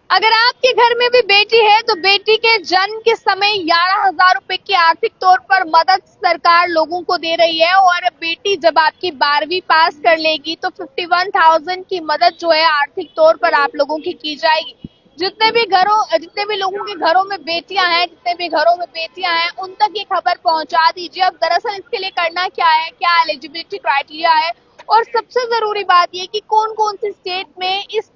अगर आपके घर में भी बेटी है तो बेटी के जन्म के समय 11,000 रुपए की आर्थिक तौर पर मदद सरकार लोगों को दे रही है। और बेटी जब आपकी 12वीं पास कर लेगी तो 51,000 की मदद जो है आर्थिक तौर पर आप लोगों की जाएगी। जितने भी लोगों के घरों में बेटियां हैं, उन तक ये खबर पहुंचा दीजिए। अब दरअसल इसके लिए करना क्या है, क्या एलिजिबिलिटी क्राइटेरिया है, और सबसे जरूरी बात ये कि कौन कौन सी स्टेट में इस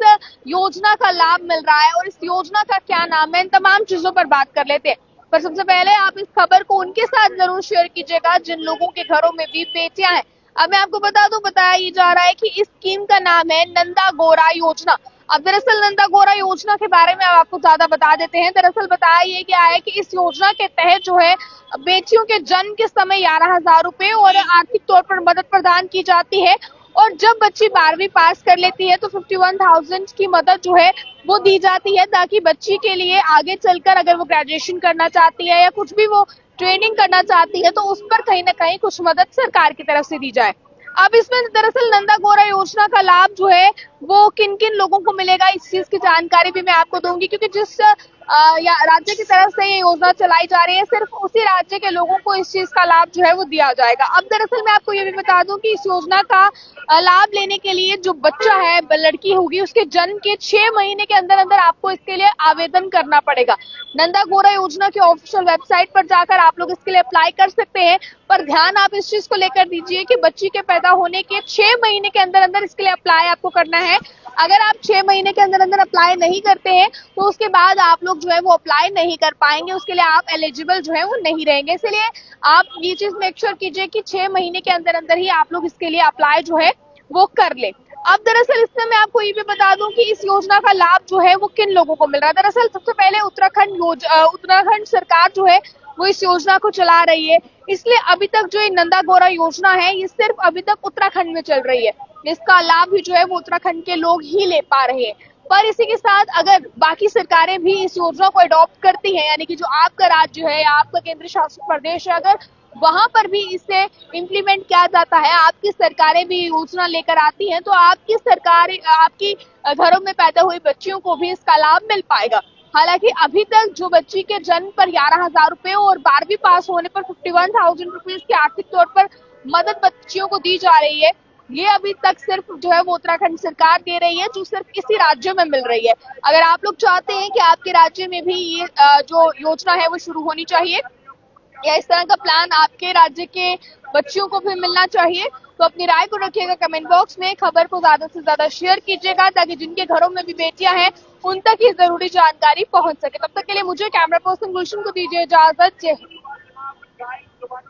योजना का लाभ मिल रहा है और इस योजना का क्या नाम है, इन तमाम चीजों पर बात कर लेते हैं। पर सबसे पहले आप इस खबर को उनके साथ जरूर शेयर कीजिएगा जिन लोगों के घरों में भी बेटियां हैं। अब मैं आपको बता दूं, बताया ये जा रहा है कि इस स्कीम का नाम है नंदा गौरा योजना। अब दरअसल नंदा गौरा योजना के बारे में आपको ज्यादा बता देते हैं। दरअसल बताया ये गया है कि इस योजना के तहत जो है बेटियों के जन्म के समय 11,000 रुपए और आर्थिक तौर पर मदद प्रदान की जाती है। और जब बच्ची 12वीं पास कर लेती है तो 51,000 की मदद जो है वो दी जाती है, ताकि बच्ची के लिए आगे चलकर अगर वो ग्रेजुएशन करना चाहती है या कुछ भी वो ट्रेनिंग करना चाहती है तो उस पर कहीं ना कहीं कुछ मदद सरकार की तरफ से दी जाए। अब इसमें दरअसल नंदा गौरा योजना का लाभ जो है वो किन किन लोगों को मिलेगा, इस चीज की जानकारी भी मैं आपको दूंगी, क्योंकि जिस राज्य की तरफ से ये योजना चलाई जा रही है सिर्फ उसी राज्य के लोगों को इस चीज का लाभ जो है वो दिया जाएगा। अब दरअसल मैं आपको ये भी बता दूं कि इस योजना का लाभ लेने के लिए जो बच्चा है, लड़की होगी, उसके जन्म के 6 महीने के अंदर अंदर आपको इसके लिए आवेदन करना पड़ेगा। नंदा गौरा योजना की ऑफिशियल वेबसाइट पर जाकर आप लोग इसके लिए अप्लाई कर सकते हैं। पर ध्यान आप इस चीज को लेकर दीजिए कि बच्ची के पैदा होने के 6 महीने के अंदर अंदर इसके लिए अप्लाई आपको करना है। अगर आप 6 महीने के अंदर अंदर अप्लाई नहीं करते हैं तो उसके बाद आप लोग जो है वो अप्लाई नहीं कर पाएंगे, उसके लिए आप एलिजिबल जो है वो नहीं रहेंगे। इसलिए आप ये चीज मेक श्योर कीजिए कि 6 महीने के अंदर अंदर ही आप लोग इसके लिए अप्लाई जो है वो कर ले। अब दरअसल इसमें मैं आपको ये भी बता दूं कि इस योजना का लाभ जो है वो किन लोगों को मिल रहा है। दरअसल सबसे पहले उत्तराखंड सरकार जो है वो इस योजना को चला रही है, इसलिए अभी तक जो ये नंदा गौरा योजना है ये सिर्फ अभी तक उत्तराखंड में चल रही है। इसका लाभ भी जो है वो उत्तराखंड के लोग ही ले पा रहे हैं। पर इसी के साथ अगर बाकी सरकारें भी इस योजना को अडॉप्ट करती हैं, यानी कि जो आपका राज्य है या आपका केंद्र शासित प्रदेश है, अगर वहां पर भी इसे इम्प्लीमेंट किया जाता है, आपकी सरकारें भी योजना लेकर आती हैं, तो आपकी सरकार आपकी घरों में पैदा हुई बच्चियों को भी इसका लाभ मिल पाएगा। हालांकि अभी तक जो बच्ची के जन्म पर 11,000 रुपए और 12वीं पास होने पर 51,000 रुपीज की आर्थिक तौर पर मदद बच्चियों को दी जा रही है, ये अभी तक सिर्फ जो है वो उत्तराखंड सरकार दे रही है, जो सिर्फ इसी राज्य में मिल रही है। अगर आप लोग चाहते हैं कि आपके राज्य में भी ये जो योजना है वो शुरू होनी चाहिए या इस तरह का प्लान आपके राज्य के बच्चियों को भी मिलना चाहिए, तो अपनी राय को रखिएगा कमेंट बॉक्स में। खबर को ज्यादा से ज्यादा शेयर कीजिएगा ताकि जिनके घरों में भी बेटियां हैं उन तक ये जरूरी जानकारी पहुंच सके। तब तक के लिए मुझे कैमरा पर्सन गुलशन को दीजिए इजाजत। जय हिंद।